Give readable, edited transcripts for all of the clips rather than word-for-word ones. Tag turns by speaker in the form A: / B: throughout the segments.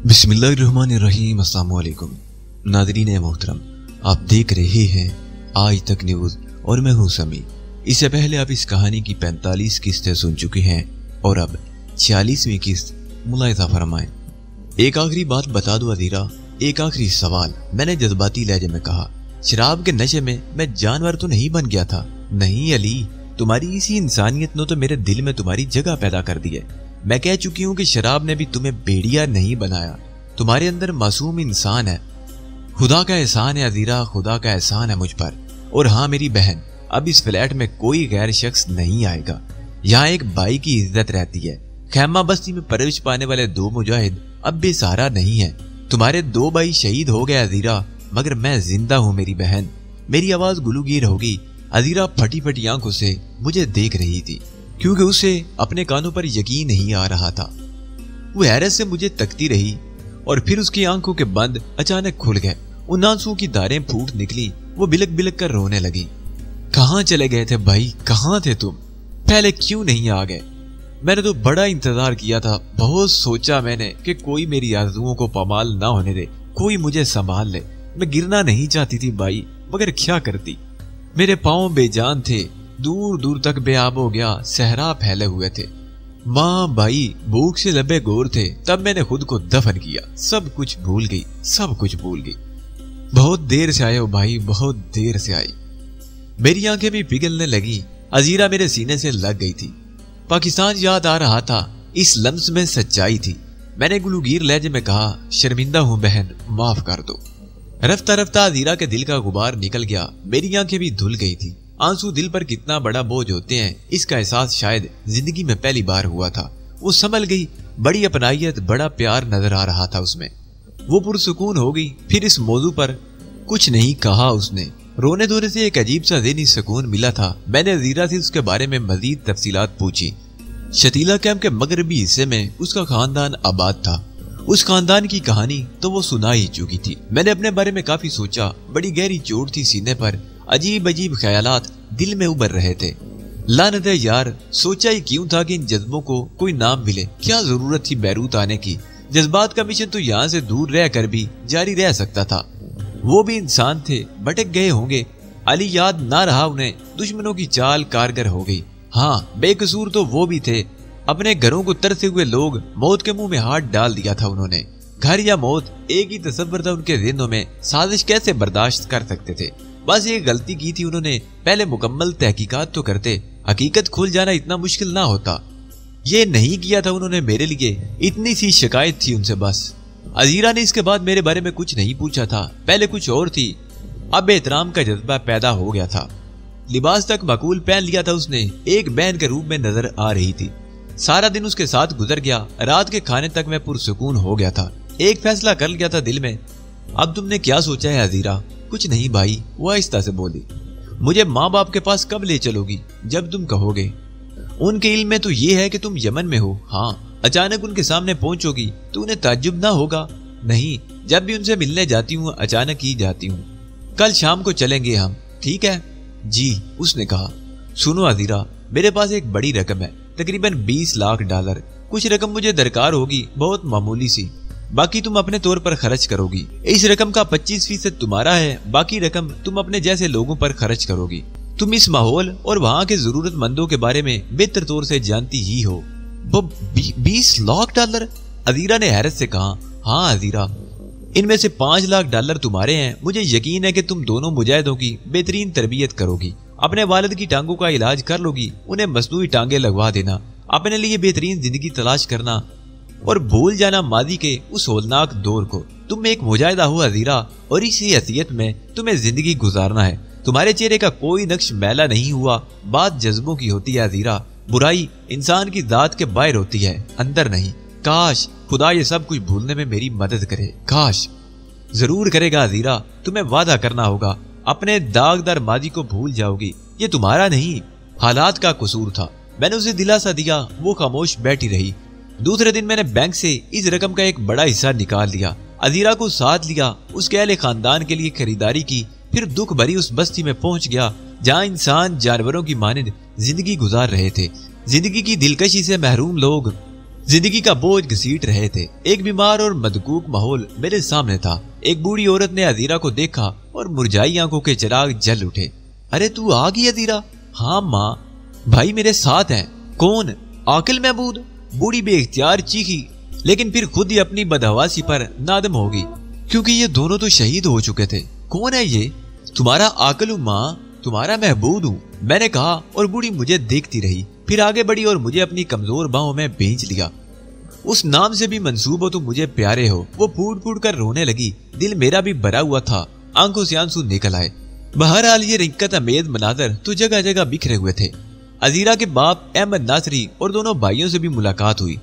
A: बिस्मिल्लाहिर्रहमानिर्रहीम। अस्सलाम वालेकुम नाज़रीन मोहतरम, आप देख रहे हैं आज तक न्यूज़ और मैं हूं समी। इससे पहले आप इस कहानी की 45 किस्तें सुन चुके हैं और अब 46वीं किस्त मुलाहिज़ा फरमाएं। एक आखिरी बात बता दो अजीरा, एक आखिरी सवाल। मैंने जज्बाती लहजे में कहा, शराब के नशे में मैं जानवर तो नहीं बन गया था? नहीं अली, तुम्हारी इसी इंसानियत ने तो मेरे दिल में तुम्हारी जगह पैदा कर दी है। मैं कह चुकी हूँ कि शराब ने भी तुम्हें बेड़िया नहीं बनाया, तुम्हारे अंदर मासूम इंसान है। खुदा का एहसान है अजीरा, खुदा का एहसान है मुझ पर। और हाँ मेरी बहन, अब इस फ्लैट में कोई गैर शख्स नहीं आएगा। यहाँ एक भाई की इज्जत रहती है। खैमा बस्ती में परवरिश पाने वाले 2 मुजाहिद अब बेसहारा नहीं है। तुम्हारे 2 भाई शहीद हो गए अजीरा, मगर मैं जिंदा हूँ मेरी बहन। मेरी आवाज गुलूगीर होगी। अजीरा फटी फटी आंखों से मुझे देख रही थी, क्योंकि उसे अपने कानों पर यकीन नहीं आ रहा था। वो हैरत से मुझे तकती रही और फिर उसकी आंखों के बंद अचानक खुल गए। उन आंसुओं की धारें फूट निकली। वो बिलक बिलक कर रोने लगी। कहाँ चले गए थे भाई, कहाँ थे तुम? पहले क्यों नहीं आ गए? मैंने तो बड़ा इंतजार किया था। बहुत सोचा मैंने कि कोई मेरी आरज़ुओं को पामाल ना होने दे, कोई मुझे संभाल ले। मैं गिरना नहीं चाहती थी भाई, मगर क्या करती। मेरे पाँव बेजान थे, दूर दूर तक बेआब हो गया, सहरा फैले हुए थे। माँ भाई भूख से लबे गोर थे, तब मैंने खुद को दफन किया। सब कुछ भूल गई, सब कुछ भूल गई। बहुत देर से आए हो भाई, बहुत देर से आई। मेरी आंखें भी पिघलने लगी। अजीरा मेरे सीने से लग गई थी। पाकिस्तान याद आ रहा था। इस लम्स में सच्चाई थी। मैंने गुलूगीर लहजे में कहा, शर्मिंदा हूँ बहन, माफ कर दो। रफ्ता रफ्ता अजीरा के दिल का गुबार निकल गया। मेरी आंखें भी धुल गई थी। आंसू दिल पर कितना बड़ा बोझ होते हैं, इसका एहसास शायद जिंदगी में पहली बार हुआ था। वो संभल गई। बड़ी अपनाइयत, बड़ा प्यार नजर आ रहा था उसमें। वो पुरसुकून हो गई। फिर इस मौजू पर कुछ नहीं कहा उसने। रोने धोने से एक अजीब सा ज़हनी सुकून मिला था। मैंने अजीरा से उसके बारे में मजीद तफसीलात पूछी। शतीला कैंप के मगरबी हिस्से में उसका खानदान आबाद था। उस खानदान की कहानी तो वो सुना ही चुकी थी। मैंने अपने बारे में काफी सोचा। बड़ी गहरी चोट थी सीने पर। अजीब अजीब ख्यालात दिल में उभर रहे थे। लानत है यार, सोचा ही क्यों था कि इन जज्बों को कोई नाम मिले। क्या जरूरत थी बैरूत आने की? जज्बात का मिशन तो यहाँ से दूर रह कर भी जारी रह सकता था। वो भी इंसान थे, भटक गए होंगे। अली याद ना रहा उन्हें। दुश्मनों की चाल कारगर हो गई। हाँ, बेकसूर तो वो भी थे। अपने घरों को तरसे हुए लोग, मौत के मुंह में हाथ डाल दिया था उन्होंने। घर या मौत, एक ही तसव्वुर था उनके ज़हनों में। साजिश कैसे बर्दाश्त कर सकते थे? बस ये गलती की थी उन्होंने। पहले मुकम्मल तहकीकात तो करते, हकीकत खुल जाना इतना मुश्किल ना होता। ये नहीं किया था उन्होंने मेरे लिए। इतनी सी शिकायत थी उनसे बस। अजीरा ने इसके बाद मेरे बारे में कुछ नहीं पूछा था। पहले कुछ और थी, अब एहतराम का जज्बा पैदा हो गया था। लिबास तक माकूल पहन लिया था उसने। एक बहन के रूप में नजर आ रही थी। सारा दिन उसके साथ गुजर गया। रात के खाने तक मैं पुरसुकून हो गया था। एक फैसला कर लिया था दिल में। अब तुमने क्या सोचा है अजीरा? कुछ नहीं भाई, वो आहिस्ता से बोली। मुझे माँ बाप के पास कब ले चलोगी? जब तुम कहोगे। उनके इल्म में तो ये है कि तुम यमन में हो। हाँ, अचानक उनके सामने पहुंचोगी तो उन्हें ताज्जुब ना होगा? नहीं, जब भी उनसे मिलने जाती हूँ अचानक ही जाती हूँ। कल शाम को चलेंगे हम, ठीक है? जी, उसने कहा। सुनो अजीरा, मेरे पास एक बड़ी रकम है, तकरीबन 20 लाख डॉलर। कुछ रकम मुझे दरकार होगी, बहुत मामूली सी। बाकी तुम अपने तौर पर खर्च करोगी। इस रकम का 25% तुम्हारा है, बाकी रकम तुम अपने जैसे लोगों पर खर्च करोगी। तुम इस माहौल और वहाँ के जरूरतमंदों के बारे में बेहतर तौर से जानती ही हो। वो 20 लाख डॉलर? अजीरा ने हैरत से कहा। हाँ अजीरा, इनमें से 5 लाख डॉलर तुम्हारे हैं। मुझे यकीन है कि तुम दोनों मुजाहिदों की बेहतरीन तरबियत करोगी। अपने वालिद की टांगों का इलाज कर लोगी। उन्हें मसनूई टांगे लगवा देना। अपने लिए बेहतरीन जिंदगी तलाश करना और भूल जाना मादी के उस होलनाक दौर को। तुम एक मुजाहिदा हो अजीरा, और इसी हैसियत में तुम्हें जिंदगी गुजारना है। तुम्हारे चेहरे का कोई नक्श मैला नहीं हुआ। बात जज्बों की होती है अजीरा। बुराई इंसान की जात के बाहर होती है, अंदर नहीं। काश खुदा ये सब कुछ भूलने में मेरी मदद करे। काश। जरूर करेगा अजीरा, तुम्हें वादा करना होगा। अपने दागदार मादी को भूल जाओगी। ये तुम्हारा नहीं, हालात का कसूर था। मैंने उसे दिलासा दिया, वो खामोश बैठी रही। दूसरे दिन मैंने बैंक से इस रकम का एक बड़ा हिस्सा निकाल लिया। अजीरा को साथ लिया, उसके अहले खानदान के लिए खरीदारी की। फिर दुख भरी उस बस्ती में पहुंच गया जहां इंसान जानवरों की मानिंद जिंदगी गुजार रहे थे। जिंदगी की दिलकशी से महरूम लोग जिंदगी का बोझ घसीट रहे थे। एक बीमार और मदकूक माहौल मेरे सामने था। एक बूढ़ी औरत ने अजीरा को देखा और मुरझाई आंखों के चिराग जल उठे। अरे तू आ गई अजीरा? हाँ माँ, भाई मेरे साथ हैं। कौन? आकिल महमूद। बूढ़ी बेइख्तियार चीखी, लेकिन फिर खुद ही अपनी बदहवासी पर नादम हो गई, क्योंकि ये दोनों तो शहीद हो चुके थे। कौन है ये? तुम्हारा आकिल हूँ माँ, तुम्हारा महबूब हूँ, मैंने कहा और बूढ़ी मुझे देखती रही। फिर आगे बढ़ी और मुझे अपनी कमजोर बाहों में भींच लिया। उस नाम से भी मंसूब हो तुम मुझे प्यारे हो। वो फूट फूट कर रोने लगी। दिल मेरा भी भरा हुआ था, आंखों से आंसू निकल आए। बहरहाल ये रिक्कत अमेज मनाजर तो जगह जगह बिखरे हुए थे। अजीरा के बाप अहमद नासरी और दोनों भाइयों से भी मुलाकात हुई।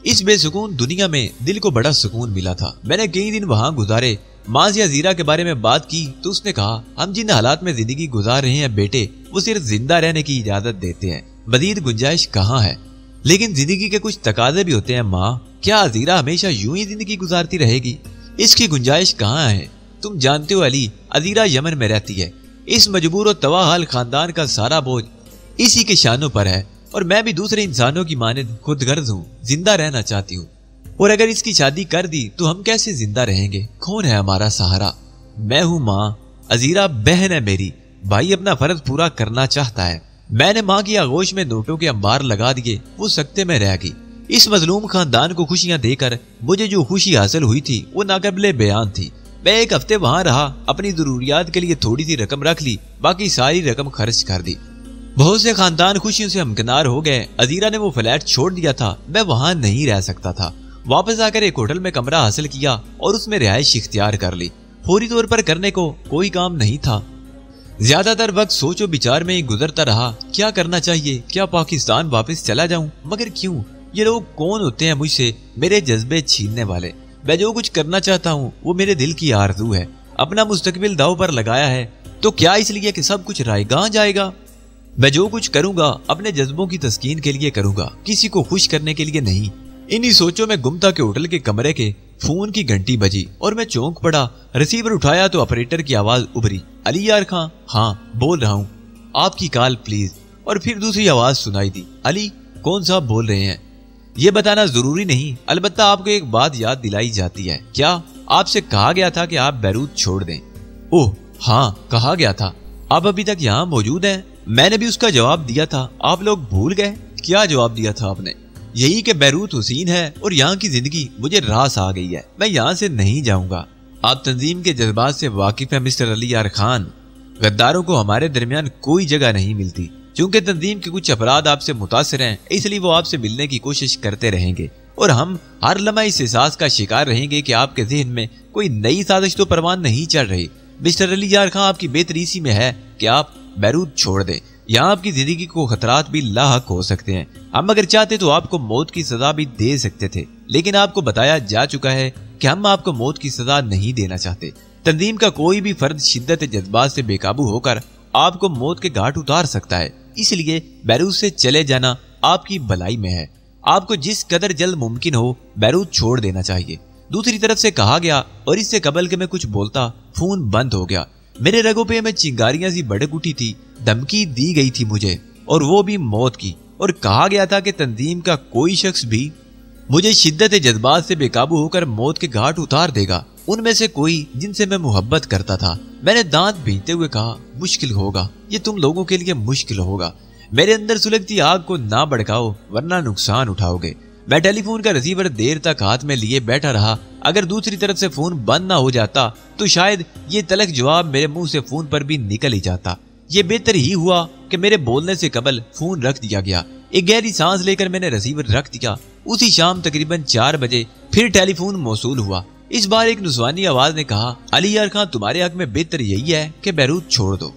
A: इस बेसुकून दुनिया में दिल को बड़ा सुकून मिला था। मैंने कई दिन वहां गुजारे। माँ से अजीरा के बारे में बात की तो उसने कहा, हम जिन हालात में जिंदगी गुजार रहे हैं बेटे, वो सिर्फ जिंदा रहने की इजाजत देते हैं, मजीद गुंजाइश कहाँ है। लेकिन जिंदगी के कुछ तकाजे भी होते हैं माँ। क्या अजीरा हमेशा यूं ही जिंदगी गुजारती रहेगी? इसकी गुंजाइश कहाँ है? तुम जानते हो अली, अजीरा यमन में रहती है। इस मजबूर और तवाहाल खानदान का सारा बोझ इसी के शानों पर है, और मैं भी दूसरे इंसानों की मानद खुदगर्ज हूँ, जिंदा रहना चाहती हूँ। और अगर इसकी शादी कर दी तो हम कैसे जिंदा रहेंगे? कौन है हमारा सहारा? मैं हूँ माँ, अजीरा बहन है मेरी। भाई अपना फर्ज पूरा करना चाहता है। मैंने माँ की आगोश में नोटों के अंबार लगा दिए, वो सकते में रह गई। इस मजलूम खानदान को खुशियां देकर मुझे जो खुशी हासिल हुई थी वो नाकाबिले बयान थी। मैं एक हफ्ते वहां रहा, अपनी जरूरियात के लिए थोड़ी सी रकम रख ली, बाकी सारी रकम खर्च कर दी। बहुत से खानदान खुशियों से हमकिनार हो गए। अजीरा ने वो फ्लैट छोड़ दिया था, मैं वहां नहीं रह सकता था। वापस आकर एक होटल में कमरा हासिल किया और उसमें रिहाइश इख्तियार कर ली। फौरी तौर पर करने को कोई काम नहीं था। ज्यादातर वक्त सोचो विचार में ही गुजरता रहा, क्या करना चाहिए? क्या पाकिस्तान वापस चला जाऊं? मगर क्यों? ये लोग कौन होते हैं मुझसे मेरे जज्बे छीनने वाले? मैं जो कुछ करना चाहता हूँ वो मेरे दिल की आरज़ू है। अपना मुस्तकबिल दाव पर लगाया है तो क्या इसलिए कि सब कुछ रायगां जाएगा? मैं जो कुछ करूंगा अपने जज्बों की तस्कीन के लिए करूंगा, किसी को खुश करने के लिए नहीं। इन्हीं सोचों में गुमता के होटल के कमरे के फोन की घंटी बजी और मैं चौंक पड़ा। रिसीवर उठाया तो ऑपरेटर की आवाज उभरी, अली यार खां। हाँ बोल रहा हूँ, आपकी कॉल प्लीज। और फिर दूसरी आवाज सुनाई दी, अली कौन साहब बोल रहे हैं? ये बताना जरूरी नहीं, अलबत्ता आपको एक बात याद दिलाई जाती है। क्या? आपसे कहा गया था कि आप बैरूत छोड़ दें। ओह हाँ, कहा गया था। आप अभी तक यहाँ मौजूद हैं? मैंने भी उसका जवाब दिया था, आप लोग भूल गए? क्या जवाब दिया था आपने? यही कि बैरूत हुसैन है और यहाँ की जिंदगी मुझे रास आ गई है, मैं यहाँ से नहीं जाऊंगा। आप तंजीम के जज्बात से वाकिफ है मिस्टर अली यार खान। गद्दारों को हमारे दरमियान कोई जगह नहीं मिलती। चूंकि तंजीम के कुछ अपराध आपसे मुतासिर हैं, इसलिए वो आपसे मिलने की कोशिश करते रहेंगे और हम हर लम्हा इस एहसास का शिकार रहेंगे कि आपके जहन में कोई नई साजिश तो परवान नहीं चल रही। मिस्टर अली यार खान, आपकी बेहतरी इसी में है कि आप बैरूत छोड़ दें। यहाँ आपकी जिंदगी को खतरात भी लाहक हो सकते हैं। हम अगर चाहते तो आपको मौत की सजा भी दे सकते थे, लेकिन आपको बताया जा चुका है कि हम आपको मौत की सजा नहीं देना चाहते। तंजीम का कोई भी फर्द शिद्दत जज्बात से बेकाबू होकर आपको मौत के घाट उतार सकता है, इसलिए बैरूत से चले जाना आपकी भलाई में है। आपको जिस कदर जल्द मुमकिन हो बैरूत छोड़ देना चाहिए। दूसरी तरफ से कहा गया और इससे कबल के मैं कुछ बोलता, फोन बंद हो गया। मेरे रगों पे में चिंगारियां सी भड़क उठी थी। धमकी दी गई थी मुझे, और वो भी मौत की। और कहा गया था कि तंजीम का कोई शख्स भी मुझे शिद्दत जज्बात से बेकाबू होकर मौत के घाट उतार देगा। उनमें से कोई जिनसे मैं मोहब्बत करता था। मैंने दांत भींचते हुए कहा, मुश्किल होगा, ये तुम लोगों के लिए मुश्किल होगा। मेरे अंदर सुलगती आग को ना भड़काओ वरना नुकसान उठाओगे। मैं टेलीफोन का रिसीवर देर तक हाथ में लिए बैठा रहा। अगर दूसरी तरफ से फोन बंद ना हो जाता तो शायद ये तलख जवाब मेरे मुंह से फोन पर भी निकल ही जाता। ये बेहतर ही हुआ कि मेरे बोलने से कबल फोन रख दिया गया। एक गहरी सांस लेकर मैंने रिसीवर रख दिया। उसी शाम तकरीबन 4 बजे फिर टेलीफोन मौसूल हुआ। इस बार एक नुस्वानी आवाज ने कहा, अली यार खान, तुम्हारे हक में बेहतर यही है कि बैरूत छोड़ दो,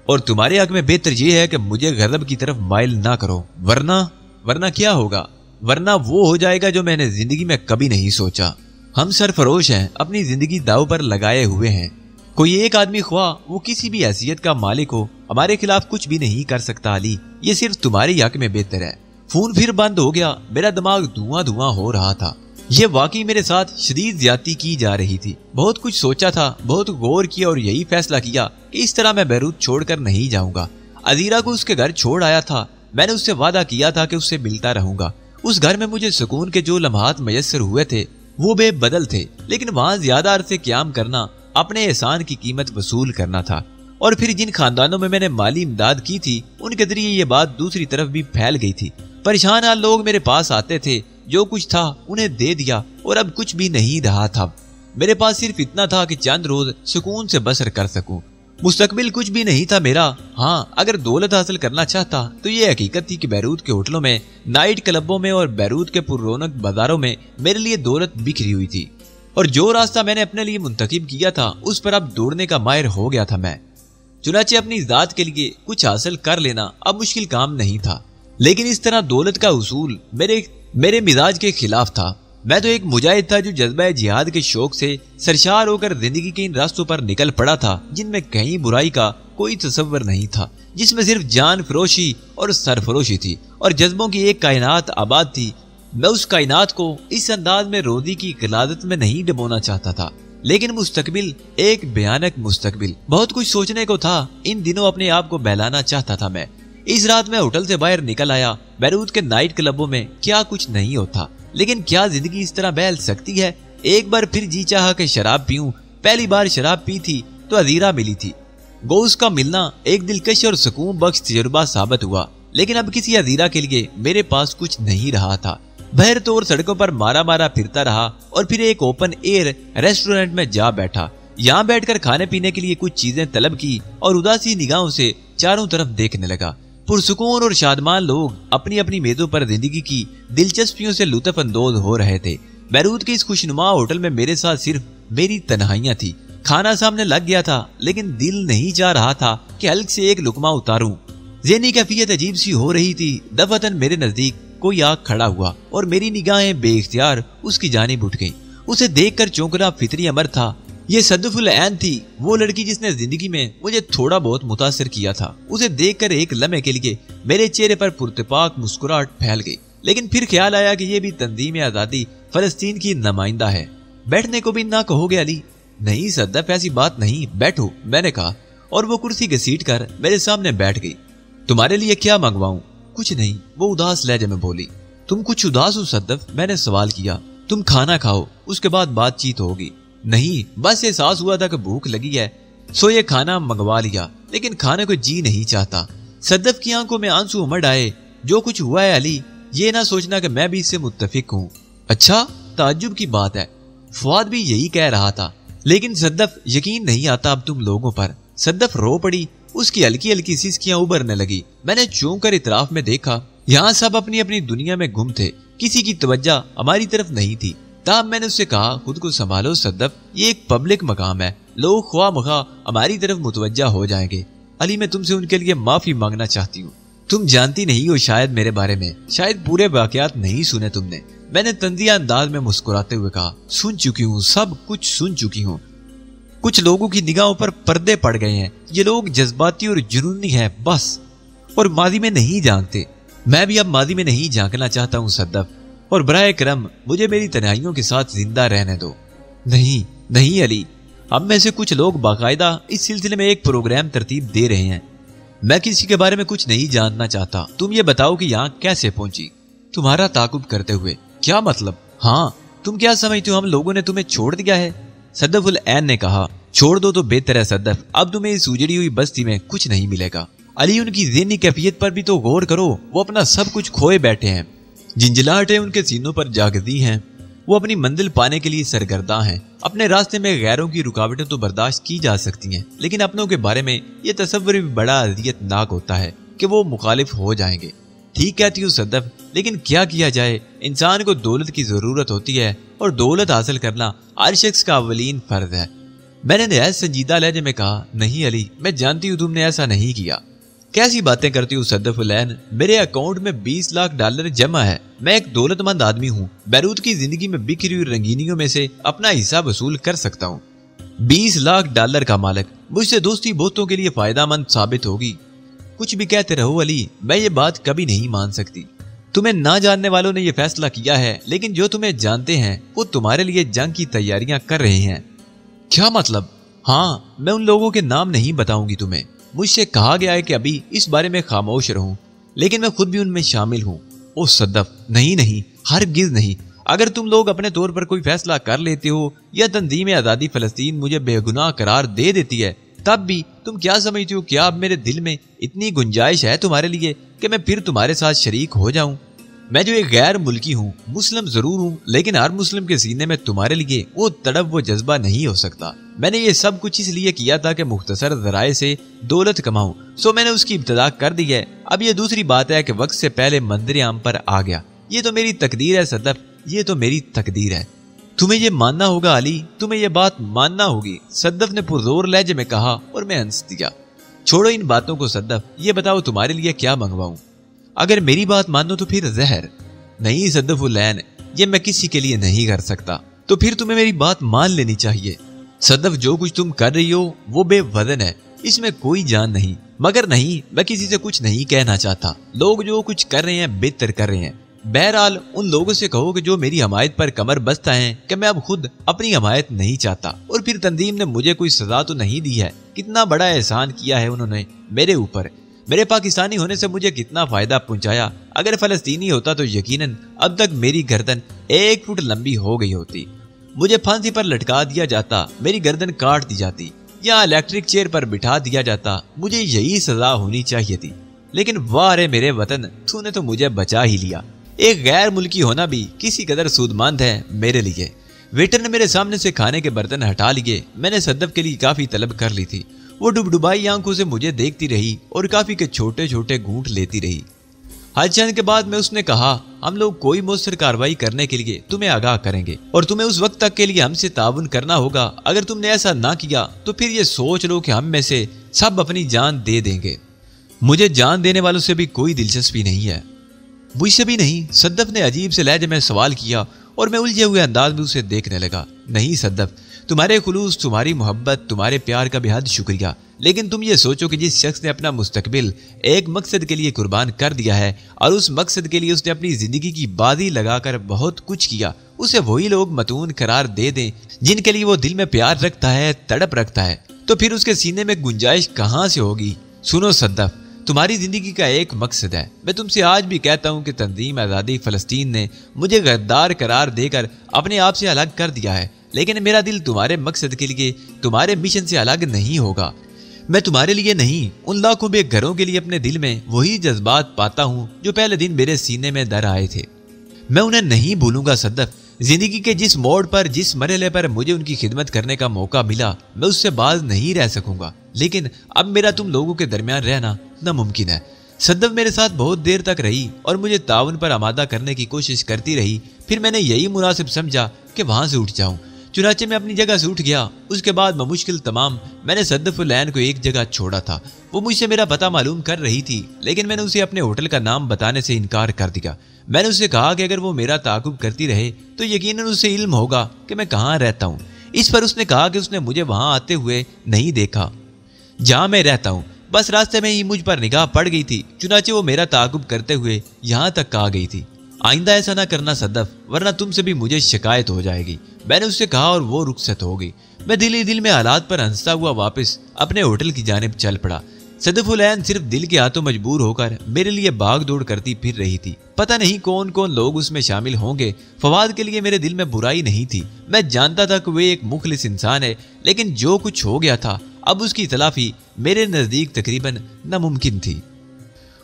A: और तुम्हारे हक में बेहतर ये है कि मुझे गजब की तरफ माइल ना करो, वरना क्या होगा? वरना वो हो जाएगा जो मैंने जिंदगी में कभी नहीं सोचा। हम सरफरोश हैं, अपनी जिंदगी दाव पर लगाए हुए हैं। कोई एक आदमी ख्वाह वो किसी भी हैसियत का मालिक हो, हमारे खिलाफ कुछ भी नहीं कर सकता। अली, ये सिर्फ तुम्हारे हक में बेहतर है। फोन फिर बंद हो गया। मेरा दिमाग धुआं धुआं हो रहा था। ये वाकई मेरे साथ शदीद ज्यादती की जा रही थी। बहुत कुछ सोचा था, बहुत गौर किया और यही फैसला किया कि इस तरह मैं बैरूत छोड़कर नहीं जाऊंगा। अजीरा को उसके घर छोड़ आया था। मैंने उससे वादा किया था कि उससे मिलता रहूंगा। उस घर में मुझे सुकून के जो लम्हात मयसर हुए थे वो बेबदल थे, लेकिन वहां ज्यादा अरसे क्याम करना अपने एहसान की कीमत वसूल करना था। और फिर जिन खानदानों में मैंने माली इमदाद की थी उनके जरिए ये बात दूसरी तरफ भी फैल गई थी। परेशान हाल लोग मेरे पास आते थे, जो कुछ था उन्हें दे दिया और अब कुछ भी नहीं रहा था। मेरे पास सिर्फ इतना था कि चंद रोज सुकून से बसर कर सकूं। मुस्तकबिल कुछ भी नहीं था मेरा। हाँ, अगर दौलत हासिल करना चाहता तो ये हकीकत थी कि बैरूत के होटलों में, नाइट क्लबों में और बैरूत के पुररौनक बाजारों में मेरे लिए दौलत बिखरी हुई थी। और जो रास्ता मैंने अपने लिए मुंतखब किया था उस पर अब दौड़ने का माहिर हो गया था मैं। चुनाचे अपनी जात के लिए कुछ हासिल कर लेना अब मुश्किल काम नहीं था, लेकिन इस तरह दौलत का उसूल मेरे मिजाज के खिलाफ था। मैं तो एक मुजाहिद था जो जज्बा जिहाद के शौक से सरशार होकर जिंदगी के इन रास्तों पर निकल पड़ा था जिनमें कहीं बुराई का कोई तसव्वुर नहीं था, जिसमें सिर्फ जान फरोशी और सरफरोशी थी और जज्बों की एक कायनात आबाद थी। मैं उस कायनात को इस अंदाज में रोजी की गिलादत में नहीं डुबोना चाहता था, लेकिन मुस्तकबिल, एक भयानक मुस्तकबिल, बहुत कुछ सोचने को था। इन दिनों अपने आप को बहलाना चाहता था मैं। इस रात मैं होटल से बाहर निकल आया। बैरूत के नाइट क्लबों में क्या कुछ नहीं होता, लेकिन क्या जिंदगी इस तरह बहल सकती है? एक बार फिर जी चाहा कि शराब पीऊं। पहली बार शराब पी थी तो अजीरा मिली थी। गो उसका मिलना एक दिलकश और सुकून बख्श तजुर्बा साबित हुआ, लेकिन अब किसी अजीरा के लिए मेरे पास कुछ नहीं रहा था। बहर तौर सड़कों पर मारा मारा फिरता रहा और फिर एक ओपन एयर रेस्टोरेंट में जा बैठा। यहाँ बैठकर खाने पीने के लिए कुछ चीजें तलब की और उदासी निगाहों से चारों तरफ देखने लगा। पुरसुकून और शादमान लोग अपनी अपनी मेजों पर जिंदगी की दिलचस्पियों से लुत्फ अंदोज हो रहे थे। बैरूत के इस खुशनुमा होटल में मेरे साथ सिर्फ मेरी तन्हाइयां थी। खाना सामने लग गया था, लेकिन दिल नहीं चाह रहा था कि हल्क से एक लुकमा उतारूं। ज़हनी कैफियत अजीब सी हो रही थी। दफतन मेरे नजदीक कोई आग खड़ा हुआ और मेरी निगाहें बेइख्तियार उसकी जानिब उठ गईं। उसे देखकर चौंकना फितरी अमर था। ये सद्दुफुल ऐन थी, वो लड़की जिसने जिंदगी में मुझे थोड़ा बहुत मुतासिर किया था। उसे देखकर एक लम्हे के लिए मेरे चेहरे पर पुरतपाक मुस्कुराहट फैल गई, लेकिन फिर ख्याल आया कि ये भी तंजीम आजादी फलस्तीन की नुमाइंदा है। बैठने को भी ना कहोगे अली? नहीं सद्दफ, ऐसी बात नहीं, बैठो, मैंने कहा, और वो कुर्सी घसीट कर मेरे सामने बैठ गई। तुम्हारे लिए क्या मंगवाऊं? कुछ नहीं, वो उदास लहजे में बोली। तुम कुछ उदास हो सद्दफ? मैंने सवाल किया। तुम खाना खाओ, उसके बाद बातचीत होगी। नहीं, बस एहसास हुआ था कि भूख लगी है, सो ये खाना मंगवा लिया, लेकिन खाने को जी नहीं चाहता। सद्दफ की आंखों में आंसू उमड़ आए। जो कुछ हुआ है अली, ये ना सोचना कि मैं भी इससे मुत्तफिक हूँ। अच्छा, ताज्जुब की बात है, फुआद भी यही कह रहा था। लेकिन सद्दफ, यकीन नहीं आता अब तुम लोगों पर। सद्दफ रो पड़ी, उसकी हल्की हल्की सिसकियां उभरने लगी। मैंने चौंक कर इतराफ में देखा। यहाँ सब अपनी अपनी दुनिया में गुम थे, किसी की तवज्जो हमारी तरफ नहीं थी। तब मैंने उससे कहा, खुद को संभालो सद्दफ, ये एक पब्लिक मकाम है, लोग ख्वाह मखा हमारी तरफ मुतवज्जा हो जाएंगे। अली, मैं तुमसे उनके लिए माफी मांगना चाहती हूँ। तुम जानती नहीं हो शायद मेरे बारे में, शायद पूरे वाकयात नहीं सुने तुमने। मैंने तंजिया अंदाज में मुस्कुराते हुए कहा, सुन चुकी हूँ, सब कुछ सुन चुकी हूँ। कुछ लोगों की निगाहों पर पर्दे पड़ गए हैं। ये लोग जज्बाती और जुनूनी हैं बस, और माजी में नहीं झांकते। मैं भी अब माजी में नहीं झांकना चाहता हूँ सद्दफ, और बराए करम मुझे मेरी तन्हाइयों के साथ जिंदा रहने दो। नहीं नहीं अली, अब में से कुछ लोग बाकायदा इस सिलसिले में एक प्रोग्राम तरतीब दे रहे हैं। मैं किसी के बारे में कुछ नहीं जानना चाहता। तुम ये बताओ कि यहाँ कैसे पहुंची? तुम्हारा ताकुब करते हुए, क्या मतलब? हाँ, तुम क्या समझते हो हम लोगों ने तुम्हें छोड़ दिया है? सद्दफुल ऐन ने कहा, छोड़ दो तो बेहतर है सद्दफ, अब तुम्हें इस उजड़ी हुई बस्ती में कुछ नहीं मिलेगा। अली, उनकी ज़हनी कैफियत पर भी तो गौर करो। वो अपना सब कुछ खोए बैठे हैं, झिंझलाहटें उनके सीनों पर जागती हैं। वो अपनी मंजिल पाने के लिए सरगर्दा हैं। अपने रास्ते में गैरों की रुकावटें तो बर्दाश्त की जा सकती हैं, लेकिन अपनों के बारे में ये तसव्वुर भी बड़ा अज़ियतनाक होता है कि वो मुखालिफ हो जाएंगे। ठीक कहती हूँ सद्दफ, लेकिन क्या किया जाए? इंसान को दौलत की जरूरत होती है और दौलत हासिल करना हर शख्स का अवलीन फर्ज है। मैंने नहायत संजीदा लहजे में कहा, नहीं अली, मैं जानती हूँ तुमने ऐसा नहीं किया। कैसी बातें करती हूँ सद्दफुलैन? मेरे अकाउंट में $20 लाख जमा है। मैं एक दौलतमंद आदमी हूँ। बैरूत की जिंदगी में बिखरी हुई रंगीनियों में से अपना हिस्सा वसूल कर सकता हूँ। $20 लाख का मालिक मुझसे दोस्ती बहुतों के लिए फायदामंद साबित होगी। कुछ भी कहते रहो अली, मैं ये बात कभी नहीं मान सकती। तुम्हें ना जानने वालों ने यह फैसला किया है, लेकिन जो तुम्हें जानते हैं वो तुम्हारे लिए जंग की तैयारियां कर रहे हैं। क्या मतलब? हाँ, मैं उन लोगों के नाम नहीं बताऊंगी तुम्हें। मुझसे कहा गया है कि अभी इस बारे में खामोश रहूं, लेकिन मैं खुद भी उनमें शामिल हूँ। ओ सद्दफ, नहीं नहीं, हरगिज़ नहीं। अगर तुम लोग अपने तौर पर कोई फैसला कर लेते हो या तंजीम आज़ादी फ़लस्तीन मुझे बेगुनाह करार दे देती है, तब भी तुम क्या समझते हो? क्या अब मेरे दिल में इतनी गुंजाइश है तुम्हारे लिए कि मैं फिर तुम्हारे साथ शरीक हो जाऊं? मैं जो एक गैर मुल्की हूँ, मुस्लिम जरूर हूँ, लेकिन हर मुस्लिम के सीने में तुम्हारे लिए वो तड़प, वो जज्बा नहीं हो सकता। मैंने ये सब कुछ इसलिए किया था कि मुख्तसर ज़राए से दौलत कमाऊं, सो मैंने उसकी इब्तिदा कर दी है। अब ये दूसरी बात है कि वक्त से पहले मंदिर आम पर आ गया। ये तो मेरी तकदीर है सदफ, ये तो मेरी तकदीर है। तुम्हें ये मानना होगा अली, तुम्हें ये बात मानना होगी, सद्दफ ने पुरजोर लहजे में कहा और मैं हंस दिया। छोड़ो इन बातों को सद्दफ, ये बताओ तुम्हारे लिए क्या मंगवाऊं? अगर मेरी बात मानो तो फिर जहर। नहीं सद्दफुलैन, ये मैं किसी के लिए नहीं कर सकता। तो फिर तुम्हें मेरी बात मान लेनी चाहिए। सद्दफ, जो कुछ तुम कर रही हो वो बेवजन है, इसमें कोई जान नहीं। मगर नहीं, मैं किसी से कुछ नहीं कहना चाहता। लोग जो कुछ कर रहे हैं बेहतर कर रहे हैं। बहरहाल उन लोगों से कहो कि जो मेरी हमायत पर कमर बस्ता हैं कि मैं अब खुद अपनी हमायत नहीं चाहता। और फिर तंजीम ने मुझे कोई सजा तो नहीं दी है। कितना बड़ा एहसान किया है उन्होंने मेरे ऊपर। मेरे पाकिस्तानी होने से मुझे कितना फायदा पहुंचाया। अगर फलस्तीनी होता तो यकीनन अब तक मेरी गर्दन 1 फुट लंबी हो गई होती। मुझे फांसी पर लटका दिया जाता, मेरी गर्दन काट दी जाती या इलेक्ट्रिक चेयर पर बिठा दिया जाता। मुझे यही सजा होनी चाहिए थी। लेकिन वाह रे मेरे वतन, तूने तो मुझे बचा ही लिया। एक गैर मुल्की होना भी किसी कदर सूदमंद है मेरे लिए। वेटर ने मेरे सामने से खाने के बर्तन हटा लिए। मैंने सद्दफ के लिए काफी तलब कर ली थी। वो डुबडुबाई आंखों से मुझे देखती रही और काफी के छोटे छोटे घूंट लेती रही। हर चंद के बाद में उसने कहा, हम लोग कोई मौसर कार्रवाई करने के लिए तुम्हें आगाह करेंगे और तुम्हें उस वक्त तक के लिए हमसे ताउन करना होगा। अगर तुमने ऐसा ना किया तो फिर ये सोच लो कि हम में से सब अपनी जान दे देंगे। मुझे जान देने वालों से भी कोई दिलचस्पी नहीं है। मुझसे भी नहीं, सद्दफ ने अजीब से लहजे में सवाल किया और मैं उलझे हुए अंदाज में उसे देखने लगा। नहीं सद्दफ, तुम्हारे खुलूस, तुम्हारी मोहब्बत, तुम्हारे प्यार का बेहद शुक्रिया, लेकिन तुम ये सोचो कि जिस शख्स ने अपना मुस्तकबिल एक मकसद के लिए कुर्बान कर दिया है और उस मकसद के लिए उसने अपनी जिंदगी की बाजी लगाकर बहुत कुछ किया, उसे वही लोग मतून करार दे दें जिनके लिए वो दिल में प्यार रखता है, तड़प रखता है, तो फिर उसके सीने में गुंजाइश कहाँ से होगी? सुनो सद्दफ, तुम्हारी जिंदगी का एक मकसद है। मैं तुमसे आज भी कहता हूँ कि तंजीम आज़ादी फ़लस्तीन ने मुझे गद्दार करार देकर अपने आप से अलग कर दिया है, लेकिन मेरा दिल तुम्हारे मकसद के लिए, तुम्हारे मिशन से अलग नहीं होगा। मैं तुम्हारे लिए नहीं, उन लाखों बेघरों के लिए अपने दिल में वही जज्बात पाता हूँ जो पहले दिन मेरे सीने में दर आए थे। मैं उन्हें नहीं भूलूंगा सद्दफ। जिंदगी के जिस मोड़ पर, जिस मरहले पर मुझे उनकी खिदमत करने का मौका मिला, मैं उससे बाज नहीं रह सकूंगा। लेकिन अब मेरा तुम लोगों के दरमियान रहना नामुमकिन है। सद्दफ मेरे साथ बहुत देर तक रही और मुझे ताउन पर आमादा करने की कोशिश करती रही। फिर मैंने यही मुनासिब समझा कि वहां से उठ जाऊं। चुनाचे मैं अपनी जगह से उठ गया। उसके बाद बमुश्किल तमाम मैंने सद्दफुलैन को एक जगह छोड़ा था। वो मुझसे मेरा पता मालूम कर रही थी, लेकिन मैंने उसे अपने होटल का नाम बताने से इनकार कर दिया। मैंने उससे कहा कि अगर वो मेरा ताकुब करती रहे तो यकीनन उसे इल्म होगा कि मैं कहाँ रहता हूँ। इस पर उसने कहा कि उसने मुझे वहां आते हुए नहीं देखा जहां मैं रहता हूँ, बस रास्ते में ही मुझ पर निगाह पड़ गई थी। चुनाचे वो मेरा ताकुब करते हुए यहाँ तक आ गई थी। आइंदा ऐसा ना करना सद्दफ, वरना तुमसे भी मुझे शिकायत हो जाएगी, मैंने उससे कहा और वो रुखसत हो गई। मैं दिल ही दिल में हालात पर हंसता हुआ वापस अपने होटल की जानिब चल पड़ा। सद्दफुलैन सिर्फ दिल के हाथों मजबूर होकर मेरे लिए भाग दौड़ करती फिर रही थी। पता नहीं कौन कौन लोग उसमें शामिल होंगे। फवाद के लिए मेरे दिल में बुराई नहीं थी। मैं जानता था कि वे एक मुखलिस इंसान है, लेकिन जो कुछ हो गया था अब उसकी तलाफी मेरे नजदीक तकरीबन नामुमकिन थी।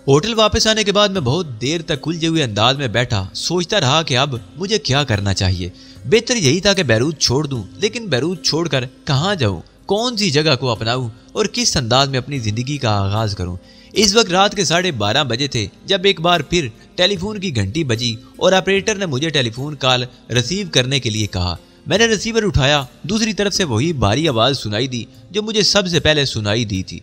A: होटल वापस आने के बाद मैं बहुत देर तक उलझे हुए अंदाज में बैठा सोचता रहा कि अब मुझे क्या करना चाहिए। बेहतर यही था कि बैरूत छोड़ दूं, लेकिन बैरूत छोड़कर कहाँ जाऊं, कौन सी जगह को अपनाऊं और किस अंदाज में अपनी जिंदगी का आगाज करूं। इस वक्त रात के 12:30 बजे थे जब एक बार फिर टेलीफोन की घंटी बजी और ऑपरेटर ने मुझे टेलीफोन कॉल रिसीव करने के लिए कहा। मैंने रिसीवर उठाया। दूसरी तरफ से वही भारी आवाज सुनाई दी जो मुझे सबसे पहले सुनाई दी थी।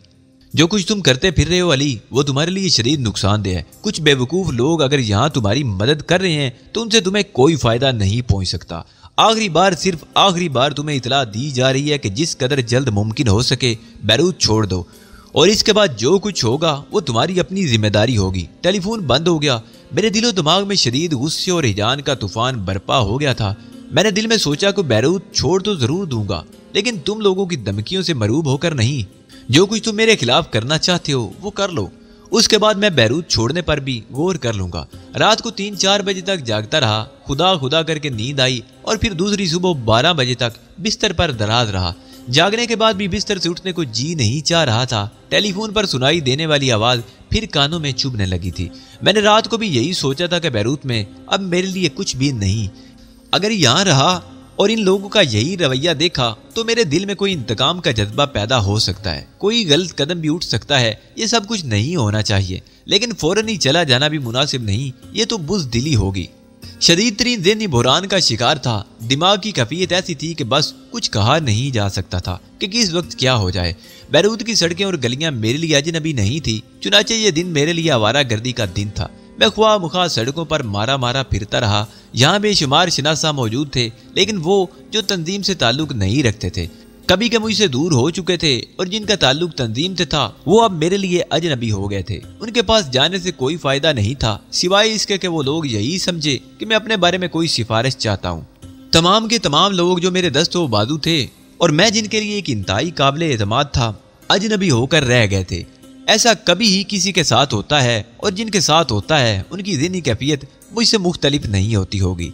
A: जो कुछ तुम करते फिर रहे हो अली, वो तुम्हारे लिए शदीद नुकसानदेह है। कुछ बेवकूफ लोग अगर यहाँ तुम्हारी मदद कर रहे हैं तो उनसे तुम्हें कोई फायदा नहीं पहुंच सकता। आखिरी बार, सिर्फ आखिरी बार तुम्हें इतला दी जा रही है कि जिस कदर जल्द मुमकिन हो सके बैरूत छोड़ दो, और इसके बाद जो कुछ होगा वो तुम्हारी अपनी जिम्मेदारी होगी। टेलीफोन बंद हो गया। मेरे दिलो दिमाग में शदीद गुस्से और हिजान का तूफान बरपा हो गया था। मैंने दिल में सोचा कि बैरूत छोड़ तो जरूर दूंगा, लेकिन तुम लोगों की धमकियों से मरूब होकर नहीं। जो कुछ तुम मेरे खिलाफ करना चाहते हो वो कर लो, اس کے بعد میں بیروت چھوڑنے پر بھی غور کر لوں گا۔ رات کو 3-4 بجے تک جاگتا رہا، خدا خدا کر کے نیند آئی اور پھر دوسری صبح 12 بجے تک بستر پر دراز رہا۔ جاگنے کے بعد بھی بستر سے اٹھنے کو جی نہیں چاہ رہا تھا۔ ٹیلی فون پر سنائی دینے والی آواز پھر کانوں میں چبھنے لگی تھی۔ میں نے رات کو بھی یہی سوچا تھا کہ بیروت میں اب میرے لیے کچھ بھی نہیں۔ اگر یہاں رہا اور ان لوگوں کا یہی رویہ دیکھا تو میرے دل میں کوئی انتقام کا جذبہ پیدا ہو سکتا ہے، کوئی غلط قدم بھی اٹھ سکتا ہے۔ یہ سب کچھ نہیں ہونا چاہیے، لیکن فوراً ہی چلا جانا بھی مناسب نہیں، یہ تو بزدلی ہوگی۔ شدید ترین ذہنی بحران کا شکار تھا۔ دماغ کی کیفیت ایسی تھی کہ بس کچھ کہا نہیں جا سکتا تھا کہ کس وقت کیا ہو جائے۔ بیروت کی سڑکیں اور گلیاں میرے لیے اجنبی نہیں تھی، چنانچہ یہ دن میرے لیے آوارہ گردی کا دن تھا۔ میں خواہ مخواہ سڑکوں پر مارا پھرتا رہا۔ یہاں بے شمار شناسا موجود تھے، لیکن وہ جو تنظیم سے تعلق نہیں رکھتے تھے، کبھی کہ مجھ سے دور ہو چکے تھے اور جن کا تعلق تنظیم سے تھا، وہ اب میرے لیے اجنبی ہو گئے تھے۔ ان کے پاس جانے سے کوئی فائدہ نہیں تھا، سوائے اس کے کہ وہ لوگ یہی سمجھے کہ میں اپنے بارے میں کوئی سفارش چاہتا ہوں۔ تمام کے تمام لوگ جو میرے دست و بازو تھے اور میں جن کے لیے ایک انتہائی قابل اعتماد تھا، اجنبی ہو کر رہ گئے تھے۔ ایسا کبھی ہی کسی کے ساتھ ہوتا ہے، اور جن کے ساتھ ہوتا ہے ان کی ذہنی کیفیت مجھ سے مختلف نہیں ہوتی ہوگی۔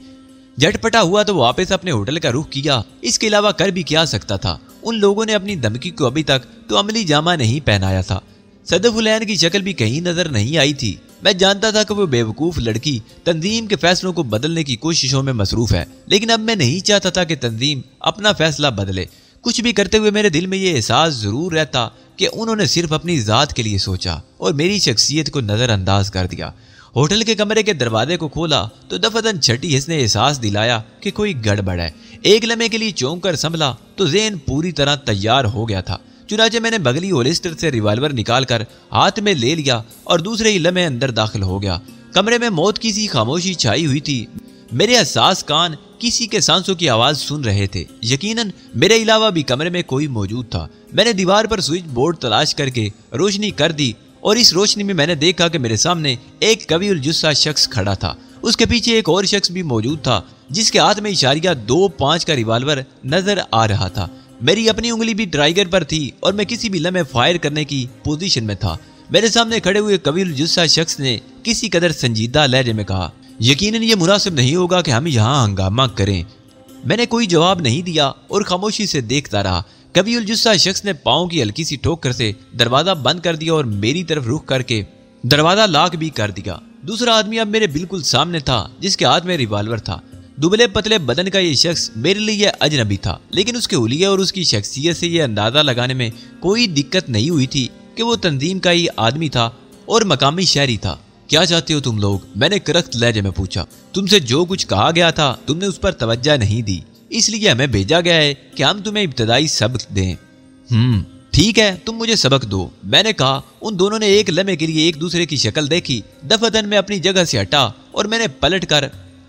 A: جھٹ پٹا ہوا تو واپس اپنے ہوٹل کا رخ کیا، اس کے علاوہ کر بھی کیا سکتا تھا؟ ان لوگوں نے اپنی دھمکی کو ابھی تک تو عملی جامہ نہیں پہنایا تھا۔ صدف العین کی شکل بھی کہیں نظر نہیں آئی تھی۔ میں جانتا تھا کہ وہ بیوقوف لڑکی تنظیم کے فیصلوں کو بدلنے کی کوششوں میں مصروف ہے، لیکن اب میں نہیں چاہتا تھا کہ تنظیم اپنا فیصلہ بدلے۔ کچھ بھی کرتے ہوئے میرے دل میں یہ احساس ضرور رہتا کہ انہوں نے صرف اپنی ذات کے لیے سوچا اور میری شخصیت کو نظر انداز کر دیا۔ ہوٹل کے کمرے کے دروازے کو کھولا تو دفعتاً چھٹی حس نے احساس دلایا کہ کوئی گڑبڑ ہے۔ ایک لمحے کے لیے چونک کر سنبھلا تو ذہن پوری طرح تیار ہو گیا تھا۔ چنانچہ میں نے بغلی ہولسٹر سے ریوالور نکال کر ہاتھ میں لے لیا اور دوسرے ہی لمحے اندر داخل ہو گیا۔ کمرے میں موت کی سی خاموشی چھائی ہوئی تھی۔ میرے حساس کان کسی کے سانسوں کی آواز سن رہے تھے۔ یقیناً میرے علاوہ بھی کمرے میں کوئی موجود تھا۔ میں نے دیوار پر سوئچ بورڈ تلاش کر کے روشنی کر دی اور اس روشنی میں نے دیکھا کہ میرے سامنے ایک قوی الجثہ شخص کھڑا تھا۔ اس کے پیچھے ایک اور شخص بھی موجود تھا جس کے ہاتھ میں اشاریہ 2.5 کا ریوالور نظر آ رہا تھا۔ میری اپنی انگلی بھی ٹرائگر پر تھی اور میں کسی بھی لمحے فائر کرنے کی پوزیشن میں تھا۔ میرے سامنے کھڑے ہوئے قوی الجثہ شخص نے کسی قدر سنجیدہ لہجے میں کہا، یقیناً یہ مناسب نہیں ہوگا کہ ہم یہاں ہنگامہ کریں۔ میں نے کوئی جواب نہیں دیا اور خاموشی سے دیکھتا رہا۔ قوی الجثہ شخص نے پاؤں کی ہلکی سی ٹھوکر سے دروازہ بند کر دیا اور میری طرف رخ کر کے دروازہ لاک بھی کر دیا۔ دوسرا آدمی اب میرے بالکل سامنے تھا جس کے ہاتھ میں ریوالور تھا۔ دبلے پتلے بدن کا یہ شخص میرے لیے اجنبی تھا، لیکن اس کے حلیے اور اس کی شخصیت سے یہ اندازہ لگانے میں کوئی دقت نہیں ہوئی تھی کہ وہ تنظیم کا ہی آدمی تھا اور مقامی شہری تھا۔ کیا چاہتے ہو تم لوگ؟ میں نے کرخت لہجے میں پوچھا۔ تم سے جو کچھ کہا گیا تھا تم نے اس پر توجہ نہیں دی، اس لیے ہمیں بھیجا گیا ہے کہ ہم تمہیں ابتدائی سبق دیں۔ ٹھیک ہے، تم مجھے سبق دو، میں نے کہا۔ ان دونوں نے ایک لمحے کے لیے ایک دوسرے کی شکل دیکھی۔ دفعتاً میں اپنی جگہ سے ہٹا اور میں نے پلٹ کر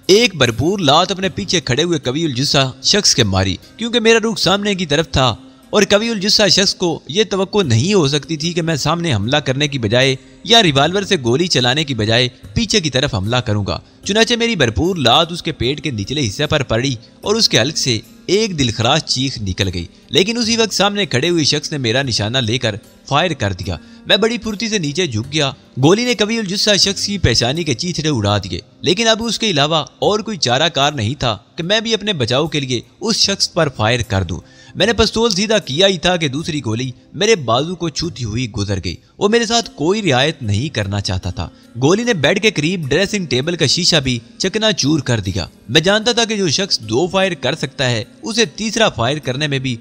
A: ایک بھرپور لات اپنے پیچھے کھڑے ہوئے قوی الجثہ شخص کے ماری، کیونکہ میرا رخ سامنے کی طرف تھا اور قوی الجثہ شخص کو یہ توقع نہیں ہو سکتی تھی کہ میں سامنے حملہ کرنے کی بجائے یا ریوالور سے گولی چلانے کی بجائے پیچھے کی طرف حملہ کروں گا۔ چنانچہ میری بھرپور لات اس کے پیٹ کے نچلے حصے پر پڑی اور اس کے حلق سے ایک دلخراش چیخ نکل گئی، لیکن اسی وقت سامنے کھڑے ہوئے شخص نے میرا نشانہ لے کر فائر کر دیا۔ میں بڑی پھرتی سے نیچے جھک گیا۔ گولی نے قوی الجثہ شخص کی پیشانی کے چیتھڑے اڑا دیے، لیکن اب اس کے علاوہ اور کوئی چارہ کار نہیں تھا کہ میں بھی اپنے بچاؤ کے لیے اس شخص پر فائر کر دوں۔ میں نے پستول سیدھا کیا ہی تھا کہ دوسری گولی میرے بازو کو چھوتی ہوئی گزر گئی۔ وہ میرے ساتھ کوئی رعایت نہیں کرنا چاہتا تھا۔ گولی نے بیڈ کے قریب ڈریسنگ ٹیبل کا شیشہ بھی چکنا چور کر دیا۔ میں جانتا تھا کہ جو شخص 2 فائر کر سکتا ہے اسے تیسرا فائر کرنے میں بھی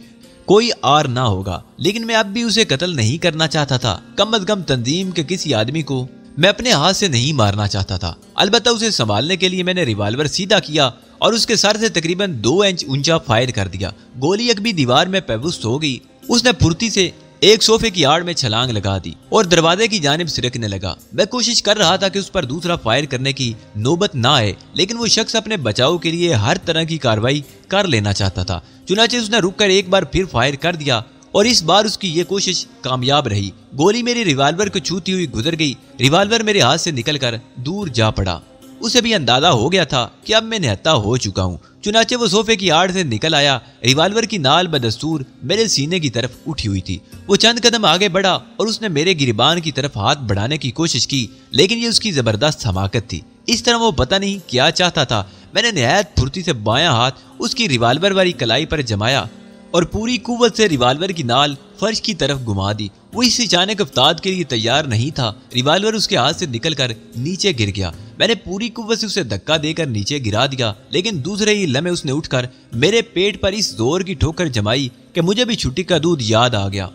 A: کوئی آر نہ ہوگا، لیکن میں اب بھی اسے قتل نہیں کرنا چاہتا تھا۔ کم از کم تنظیم کے کسی آدمی کو میں اپنے ہاتھ سے نہیں مارنا چاہتا تھا۔ البتہ اسے سنبھالنے کے لیے میں نے ریوالور سیدھا کیا اور اس کے سر سے تقریباً 2 انچ اونچا فائر کر دیا۔ گولی ایک بھی دیوار میں پیوست ہو گئی۔ اس نے پھرتی سے ایک صوفے کی آڑ میں چھلانگ لگا دی اور دروازے کی جانب سرکنے لگا۔ میں کوشش کر رہا تھا کہ اس پر دوسرا فائر کرنے کی نوبت نہ آئے، لیکن وہ شخص اپنے بچاؤ کے لیے ہر طرح کی کارروائی کر لینا چاہتا تھا۔ چنانچہ اس نے رک کر ایک بار پھر فائر کر دیا اور اس بار اس کی یہ کوشش کامیاب رہی۔ گولی میری ریوالور کو چھوتی ہوئی گزر گئی۔ ریوالور میرے ہاتھ سے نکل کر دور جا پڑا۔ اسے بھی اندازہ ہو گیا تھا کہ اب میں نہتا ہو چکا ہوں۔ चुनाचे वो सोफे की आड़ से निकल आया। रिवाल्वर की नाल बदस्तूर मेरे सीने की तरफ उठी हुई थी। वो चंद कदम आगे बढ़ा और उसने मेरे गिरबान की तरफ हाथ बढ़ाने की कोशिश की, लेकिन ये उसकी जबरदस्त हमाकत थी। इस तरह वो पता नहीं क्या चाहता था। मैंने निहायत फुर्ती से बायां हाथ उसकी रिवाल्वर वाली कलाई पर जमाया और पूरी कुव्वत से रिवाल्वर की नाल फर्श की तरफ घुमा दी। वो इस अचानक अफ्ताद के लिए तैयार नहीं था। रिवाल्वर उसके हाथ से निकलकर नीचे गिर गया। मैंने पूरी कुव्वत से उसे धक्का देकर नीचे गिरा दिया, लेकिन दूसरे ही लम्हे उसने उठकर मेरे पेट पर इस जोर की ठोकर जमाई कि मुझे भी छुट्टी का दूध याद आ गया।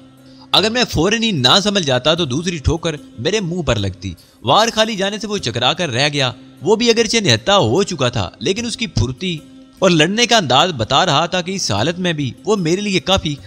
A: अगर मैं फौरन ही ना समझ जाता तो दूसरी ठोकर मेरे मुंह पर लगती। वार खाली जाने से वो चकरा कर रह गया। वो भी अगरचे निहत्था हो चुका था, लेकिन उसकी फुर्ती और लड़ने का अंदाज बता रहा था कि इस हालत में भी वो मेरे लिए काफी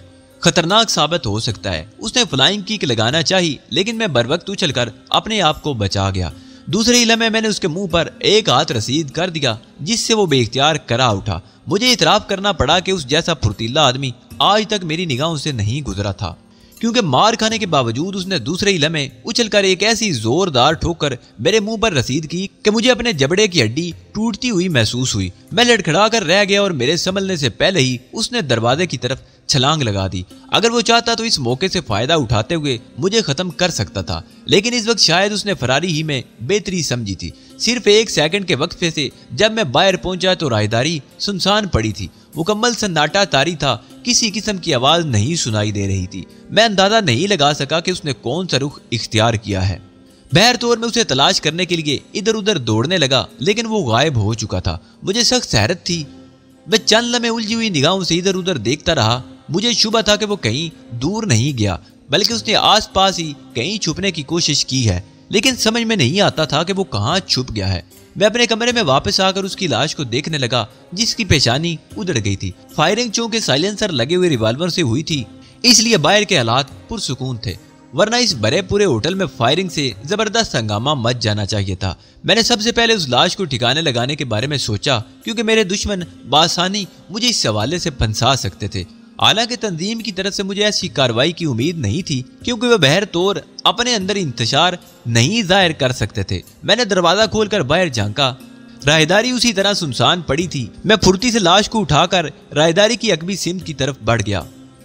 A: खतरनाक साबित हो सकता है। उसने फ्लाइंग किक लगाना चाहिए, लेकिन मैं बरवक्त उछलकर अपने आप को बचा गया। दूसरे ही लम्हे मैंने उसके मुंह पर एक हाथ रसीद कर दिया, जिससे वो बेइख्तियार करा उठा। मुझे इतराफ करना पड़ा कि उस जैसा फुर्तीला आदमी आज तक मेरी निगाहों से नहीं गुजरा था, क्योंकि मार खाने के बावजूद उसने दूसरे ही लम्हे उछलकर एक ऐसी जोरदार ठोकर मेरे मुंह पर रसीद की कि मुझे अपने जबड़े की हड्डी टूटती हुई महसूस हुई। मैं लड़खड़ा कर रह गया और मेरे संभलने से पहले ही उसने दरवाजे की तरफ छलांग लगा दी। अगर वो चाहता तो इस मौके से फायदा उठाते हुए मुझे खत्म कर सकता था, लेकिन इस वक्त शायद उसने फरारी ही में बेहतरी समझी थी। सिर्फ एक सेकंड के वक्फे से जब मैं बाहर पहुंचा तो राहदारी सुनसान पड़ी थी। मुकम्मल सन्नाटा तारी था। किसी किस्म की आवाज नहीं सुनाई दे रही थी। मैं अंदाजा नहीं लगा सका कि उसने कौन सा रुख इख्तियार किया है। बहर तौर में उसे तलाश करने के लिए इधर उधर दौड़ने लगा, लेकिन वो गायब हो चुका था। मुझे सख्त हैरत थी। मैं चंद लम्हे उलझी हुई निगाहों से इधर उधर देखता रहा। मुझे शुबा था कि वो कहीं दूर नहीं गया, बल्कि उसने आसपास ही कहीं छुपने की कोशिश की है, लेकिन समझ में नहीं आता था कि वो कहाँ छुप गया है। मैं अपने कमरे में वापस आकर उसकी लाश को देखने लगा, जिसकी पेशानी उधड़ गई थी। फायरिंग चूंकि साइलेंसर लगे हुए रिवाल्वर से हुई थी, इसलिए बाहर के हालात पुरसुकून थे, वरना इस बड़े पूरे होटल में फायरिंग से जबरदस्त हंगामा मच जाना चाहिए था। मैंने सबसे पहले उस लाश को ठिकाने लगाने के बारे में सोचा, क्योंकि मेरे दुश्मन बासानी मुझे इस हवाले से फंसा सकते थे। हालांकि तंजीम की तरफ से मुझे ऐसी कार्रवाई की उम्मीद नहीं थी, क्योंकि वह बहर तौर अपने अंदर इंतशार नहीं जाहिर कर सकते थे। मैंने दरवाजा खोलकर बाहर झांका। राहदारी उसी तरह सुनसान पड़ी थी। मैं फुर्ती से लाश को उठाकर राहदारी की अकबी सिमत की तरफ बढ़ गया।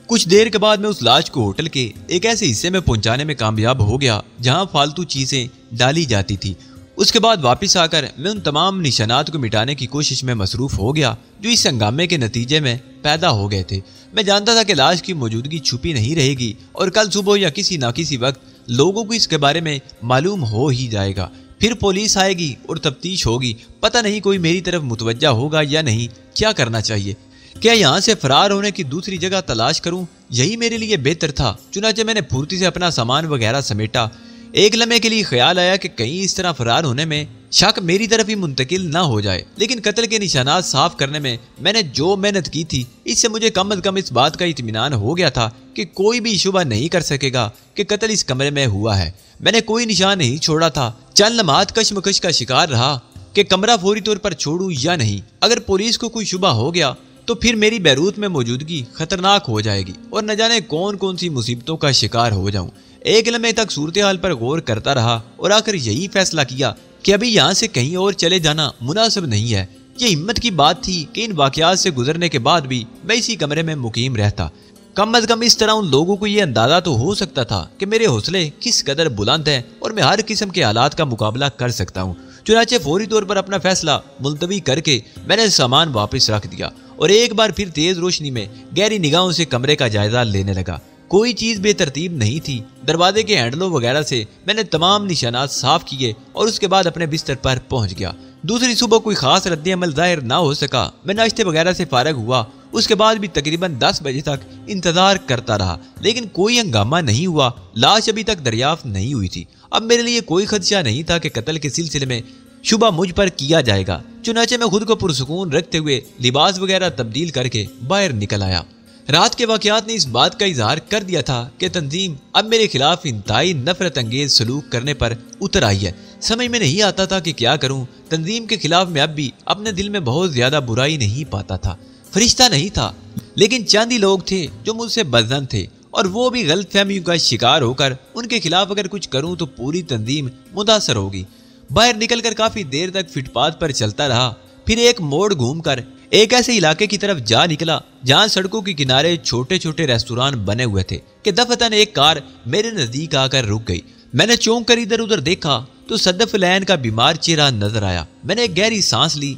A: कुछ देर के बाद मैं उस लाश को होटल के एक ऐसे हिस्से में पहुंचाने में कामयाब हो गया जहां फालतू चीजें डाली जाती थी। उसके बाद वापस आकर मैं उन तमाम निशानात को मिटाने की कोशिश में मसरूफ हो गया जो इस हंगामे के नतीजे में पैदा हो गए थे। मैं जानता था कि लाश की मौजूदगी छुपी नहीं रहेगी और कल सुबह या किसी ना किसी वक्त लोगों को इसके बारे में मालूम हो ही जाएगा। फिर पुलिस आएगी और तफ्तीश होगी। पता नहीं कोई मेरी तरफ मुतवज्जा होगा या नहीं। क्या करना चाहिए? क्या यहाँ से फरार होने की दूसरी जगह तलाश करूं? यही मेरे लिए बेहतर था। चुनाचे मैंने फुर्ती से अपना सामान वगैरह समेटा। एक लम्हे के लिए ख्याल आया कि कहीं इस तरह फरार होने में शक मेरी तरफ ही मुंतकिल ना हो जाए, लेकिन कत्ल के निशानात साफ करने में मैंने जो मेहनत की थी, इससे मुझे कम अज कम इस बात का इत्मीनान हो गया था कि कोई भी शुबा नहीं कर सकेगा कि कत्ल इस कमरे में हुआ है। मैंने कोई निशान नहीं छोड़ा था। चंद लम्हात कशमकश का शिकार रहा कि कमरा फौरी तौर पर छोड़ूं या नहीं। अगर पुलिस को कोई शुबा हो गया तो फिर मेरी बैरूत में मौजूदगी खतरनाक हो जाएगी और न जाने कौन कौन सी मुसीबतों का शिकार हो जाऊं। एक लम्हे तक सूरत हाल पर गौर करता रहा और आखिर यही फैसला किया कि अभी यहाँ से कहीं और चले जाना मुनासिब नहीं है। ये हिम्मत की बात थी कि इन वाकयात से गुजरने के बाद भी मैं इसी कमरे में मुकीम रहता। कम अज कम इस तरह उन लोगों को ये अंदाजा तो हो सकता था कि मेरे हौसले किस कदर बुलंद हैं और मैं हर किस्म के हालात का मुकाबला कर सकता हूँ। चुनाचे फौरी तौर पर अपना फैसला मुलतवी करके मैंने सामान वापस रख दिया और एक बार फिर तेज रोशनी में गहरी निगाहों से कमरे का जायजा लेने लगा। कोई चीज बेतरतीब नहीं थी। दरवाजे के हैंडलों वगैरह से मैंने तमाम निशानात साफ किए और उसके बाद अपने बिस्तर पर पहुंच गया। दूसरी सुबह कोई खास रद्द अमल जाहिर ना हो सका। मैं नाश्ते वगैरह से फारग हुआ। उसके बाद भी तकरीबन 10 बजे तक इंतजार करता रहा, लेकिन कोई हंगामा नहीं हुआ। लाश अभी तक दरियाफ्त नहीं हुई थी। अब मेरे लिए कोई खदशा नहीं था कि कत्ल के सिलसिले में शुबा मुझ पर किया जाएगा। चुनाचे मैं खुद को पुरसुकून रखते हुए लिबास वगैरह तब्दील करके बाहर निकल आया। रात के वाकयात ने इस बात का इजहार कर दिया था कि तंजीम अब मेरे खिलाफ इंतहाई नफरत अंगेज सलूक करने पर उतर आई है। समझ में नहीं आता था कि क्या करूं। तंजीम के खिलाफ मैं अब भी अपने दिल में बहुत ज्यादा बुराई नहीं पाता था। फरिश्ता नहीं था, लेकिन चंद ही लोग थे जो मुझसे बदजन थे और वो भी गलतफहमियों का शिकार होकर उनके खिलाफ अगर कुछ करूं तो पूरी तंजीम मुतासर होगी। बाहर निकलकर काफी देर तक फुटपाथ पर चलता रहा। फिर एक मोड़ घूमकर ایک ایسے علاقے کی طرف جا نکلا جہاں سڑکوں کے کنارے چھوٹے چھوٹے ریستوران بنے ہوئے تھے کہ دفتن ایک کار میرے نزدیک آ کر رک گئی۔ میں نے چونک کر ادھر ادھر دیکھا تو صدف العین کا بیمار چہرہ نظر آیا۔ میں نے ایک گہری سانس لی۔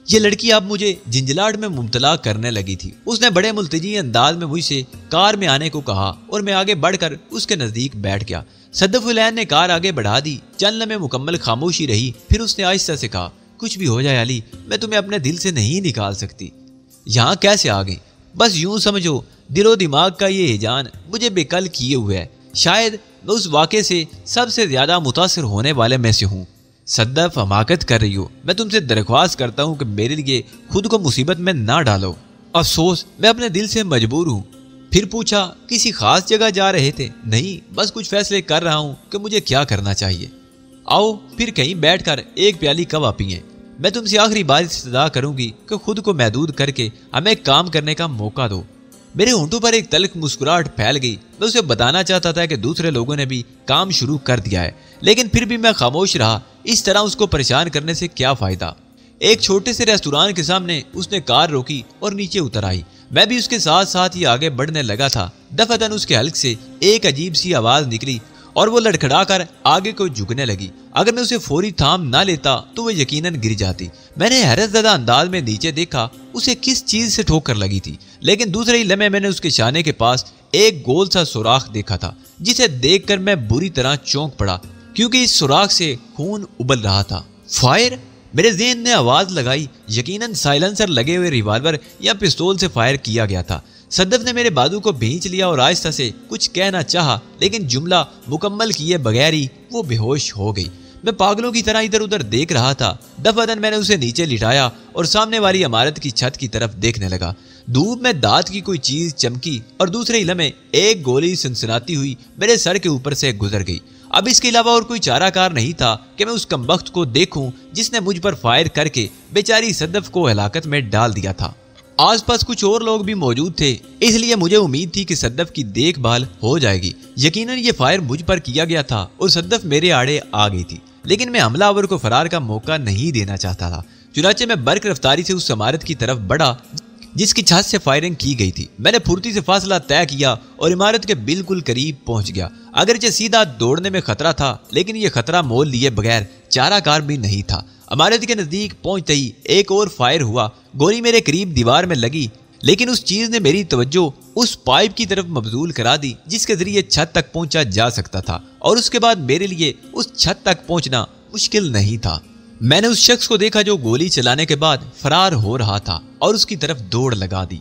A: یہ لڑکی اب مجھے جھنجھلاہٹ میں مبتلا کرنے لگی تھی۔ اس نے بڑے ملتجی انداز میں مجھ سے کار میں آنے کو کہا اور میں آگے بڑھ کر اس کے نزدیک بیٹھ گیا۔ صدف العین نے کار آگے بڑھا دی۔ چند لمحے مکمل خاموشی رہی، پھر اس نے آہستہ سے کہا، کچھ بھی ہو جائے علی، میں تمہیں اپنے دل سے نہیں نکال سکتی۔ یہاں کیسے آ گئی؟ بس یوں سمجھو دل و دماغ کا یہ ہجان مجھے بے کل کیے ہوئے ہے۔ شاید میں اس واقعے سے سب سے زیادہ متاثر ہونے والے میں سے ہوں۔ صدف، حماقت کر رہی ہو۔ میں تم سے درخواست کرتا ہوں کہ میرے لیے خود کو مصیبت میں نہ ڈالو۔ افسوس، میں اپنے دل سے مجبور ہوں۔ پھر پوچھا، کسی خاص جگہ جا رہے تھے؟ نہیں، بس کچھ فیصلے کر رہا ہوں کہ مجھے کیا کرنا چاہیے۔ آؤ پھر کہیں بیٹھ کر ایک پیالی قہوہ پئیں۔ میں تم سے آخری بار استدعا کروں گی کہ خود کو محدود کر کے ہمیں کام کرنے کا موقع دو۔ میرے ہونٹوں پر ایک تلخ مسکراہٹ پھیل گئی۔ میں اسے بتانا چاہتا تھا کہ دوسرے لوگوں نے بھی کام شروع کر دیا ہے، لیکن پھر بھی میں خاموش رہا۔ اس طرح اس کو پریشان کرنے سے کیا فائدہ؟ ایک چھوٹے سے ریستوران کے سامنے اس نے کار روکی اور نیچے اتر آئی۔ میں بھی اس کے ساتھ ساتھ ہی آگے بڑھنے لگا تھا۔ دفعتاً اس کے حلق سے ایک عجیب سی آواز نکلی اور وہ لڑکھڑا کر آگے کو جھکنے لگی۔ اگر میں اسے فوری تھام نہ لیتا تو وہ یقیناً گر جاتی۔ میں نے حیرت زدہ انداز میں نیچے دیکھا، اسے کس چیز سے ٹھوکر لگی تھی، لیکن دوسرے ہی لمحے میں نے اس کے شانے کے پاس ایک گول سا سوراخ دیکھا تھا، جسے دیکھ کر میں بری طرح چونک پڑا کیونکہ اس سوراخ سے خون ابل رہا تھا۔ فائر! میرے ذہن نے آواز لگائی۔ یقیناً سائلنسر لگے ہوئے ریوالور یا پستول سے فائر کیا گیا تھا۔ صدف نے میرے بازو کو بھینچ لیا اور آہستہ سے کچھ کہنا چاہا، لیکن جملہ مکمل کیے بغیر ہی وہ بے ہوش ہو گئی۔ میں پاگلوں کی طرح ادھر ادھر دیکھ رہا تھا۔ دفعتاً میں نے اسے نیچے لٹایا اور سامنے والی عمارت کی چھت کی طرف دیکھنے لگا۔ دھوپ میں دانت کی کوئی چیز چمکی اور دوسرے ہی لمحے ایک گولی سنسناتی ہوئی میرے سر کے اوپر سے گزر گئی۔ اب اس کے علاوہ اور کوئی چارہ کار نہیں تھا کہ میں اس کمبخت کو دیکھوں جس نے مجھ پر فائر کر کے بیچاری صدف کو ہلاکت میں ڈال دیا تھا۔ آس پاس کچھ اور لوگ بھی موجود تھے، اس لیے مجھے امید تھی کہ صدف کی دیکھ بھال ہو جائے گی۔ یقیناً یہ فائر مجھ پر کیا گیا تھا اور صدف میرے آڑے آ گئی تھی، لیکن میں حملہ آور کو فرار کا موقع نہیں دینا چاہتا تھا۔ چنانچہ میں برق رفتاری سے اس عمارت کی طرف بڑھا جس کی چھت سے فائرنگ کی گئی تھی۔ میں نے پھرتی سے فاصلہ طے کیا اور عمارت کے بالکل قریب پہنچ گیا۔ اگرچہ سیدھا دوڑنے میں خطرہ تھا، لیکن یہ خطرہ مول لیے بغیر چارہ کار بھی نہیں تھا۔ عمارت کے نزدیک پہنچتے ہی ایک اور فائر ہوا۔ گولی میرے قریب دیوار میں لگی، لیکن اس چیز نے میری توجہ اس پائپ کی طرف مبذول کرا دی جس کے ذریعے چھت تک پہنچا جا سکتا تھا، اور اس کے بعد میرے لیے اس چھت تک پہنچنا مشکل نہیں تھا۔ میں نے اس شخص کو دیکھا جو گولی چلانے کے بعد فرار ہو رہا تھا اور اس کی طرف دوڑ لگا دی۔